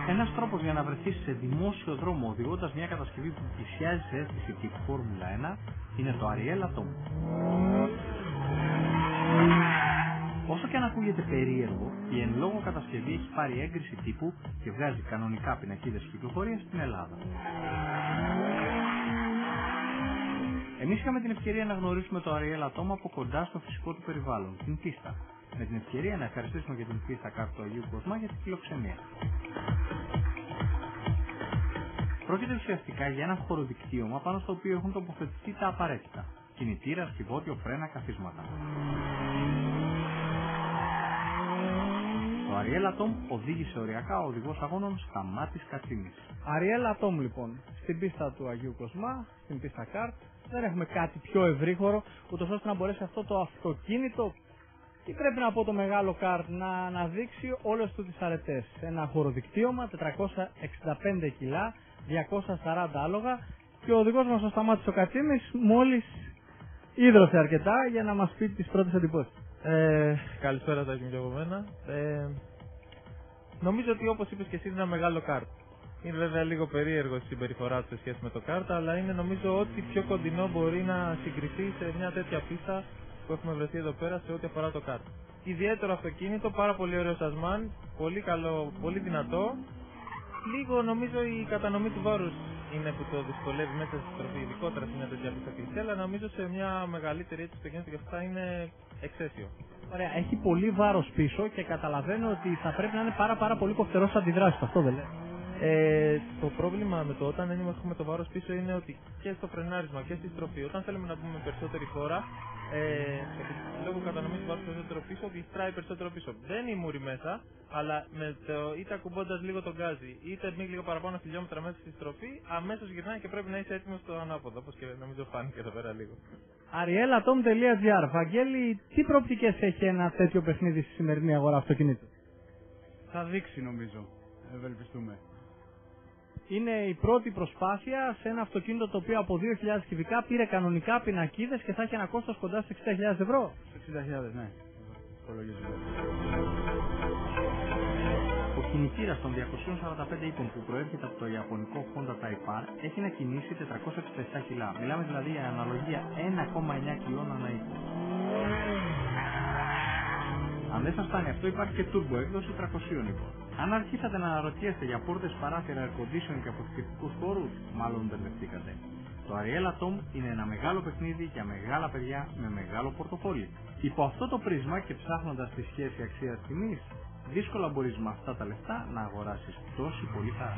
Ένας τρόπος για να βρεθείς σε δημόσιο δρόμο οδηγώντας μια κατασκευή που πλησιάζει σε αίσθηση τύπου Φόρμουλα 1 είναι το Ariel Atom. Όσο και αν ακούγεται περίεργο, η εν λόγω κατασκευή έχει πάρει έγκριση τύπου και βγάζει κανονικά πινακίδες κυκλοφορίας στην Ελλάδα. Εμείς είχαμε την ευκαιρία να γνωρίσουμε το Ariel Atom από κοντά στο φυσικό του περιβάλλον, την πίστα. Με την ευκαιρία να ευχαριστήσουμε και την πίστα κάτω του Αγίου Κοσμά για τη φιλοξενία. Πρόκειται ουσιαστικά για ένα χωροδικτύωμα πάνω στο οποίο έχουν τοποθετηθεί τα απαραίτητα: κινητήρα, κυβότιο, φρένα, καθίσματα. Το Ariel Atom οδήγησε οριακά ο οδηγός αγώνων Σταμάτης Κατσίνης. Ariel Atom λοιπόν, στην πίστα του Αγίου Κοσμά, στην πίστα Kart, δεν έχουμε κάτι πιο ευρύχωρο, ούτως ώστε να μπορέσει αυτό το αυτοκίνητο, ή πρέπει να πω το μεγάλο Kart, να αναδείξει όλες του τις αρετές. Ένα χωροδικτύωμα, 465 κιλά, 240 άλογα, και ο οδηγός μας ο Σταμάτης ο Κατσίνης μόλις ίδρωσε αρκετά για να μας πει τις πρώτες εντυπώσεις. Καλησπέρα Τάκη και από μένα. Νομίζω ότι όπως είπες και εσύ είναι ένα μεγάλο κάρτ. Είναι βέβαια λίγο περίεργο η συμπεριφορά του σε σχέση με το κάρτ, αλλά είναι νομίζω ότι πιο κοντινό μπορεί να συγκριθεί σε μια τέτοια πίστα που έχουμε βρεθεί εδώ πέρα σε ό,τι αφορά το κάρτ. Ιδιαίτερο αυτοκίνητο, πάρα πολύ ωραίο σασμάν, πολύ καλό, πολύ δυνατό. Λίγο νομίζω η κατανομή του βάρους είναι που το δυσκολεύει μέσα στη στροφή, ειδικότερα σε μια τέτοια πίστα κλειστή, αλλά νομίζω σε μια μεγαλύτερη έτσι αυτοκίνητο και αυτά είναι εξαίσιο. Ωραία, έχει πολύ βάρος πίσω και καταλαβαίνω ότι θα πρέπει να είναι πάρα πολύ κοφτερός στις αντιδράσεις, αυτό δεν λέει. Το πρόβλημα με το όταν έχουμε το βάρος πίσω είναι ότι και στο φρενάρισμα και στη στροφή, όταν θέλουμε να μπούμε περισσότερη χώρα, λόγω κατανομής του βάρους περισσότερο πίσω, γλιστράει περισσότερο πίσω. Μπαίνει η μούρη μέσα, αλλά είτε ακουμπώντας λίγο τον γκάζι, είτε μη λίγο παραπάνω χιλιόμετρα μέσα στη στροφή, αμέσως γυρνάει και πρέπει να είσαι έτοιμος στο ανάποδο, όπως και νομίζω φάνηκε εδώ πέρα λίγο. Arielatom.gr. Βαγγέλη, τι προοπτικές έχει ένα τέτοιο παιχνίδι στη σημερινή αγορά αυτοκινήτων? Θα δείξει νομίζω, ευελπιστούμε. Είναι η πρώτη προσπάθεια σε ένα αυτοκίνητο το οποίο από 2.000 κυβικά πήρε κανονικά πινακίδες και θα έχει ένα κόστος κοντά στις 60.000 ευρώ. 60.000, ναι. Ο κινητήρας των 245 ύπων που προέρχεται από το ιαπωνικό Honda Type R έχει να κινήσει 467 κιλά. Μιλάμε δηλαδή για αναλογία 1,9 κιλών ανά ύπο. Αν δεν σας φτάνει αυτό, υπάρχει και turbo έκδοση 300 ύπων. Αν αρχίσατε να αναρωτιέστε για πόρτες, παράθυρα, air condition και αποθηκευτικούς χώρους, μάλλον μπερδευτήκατε. Το Ariel Atom είναι ένα μεγάλο παιχνίδι για μεγάλα παιδιά με μεγάλο πορτοφόλι. Υπό αυτό το πρίσμα και ψάχνοντας τη σχέση αξίας-τιμής, δύσκολα μπορείς με αυτά τα λεφτά να αγοράσεις τόση πολύ χαρά.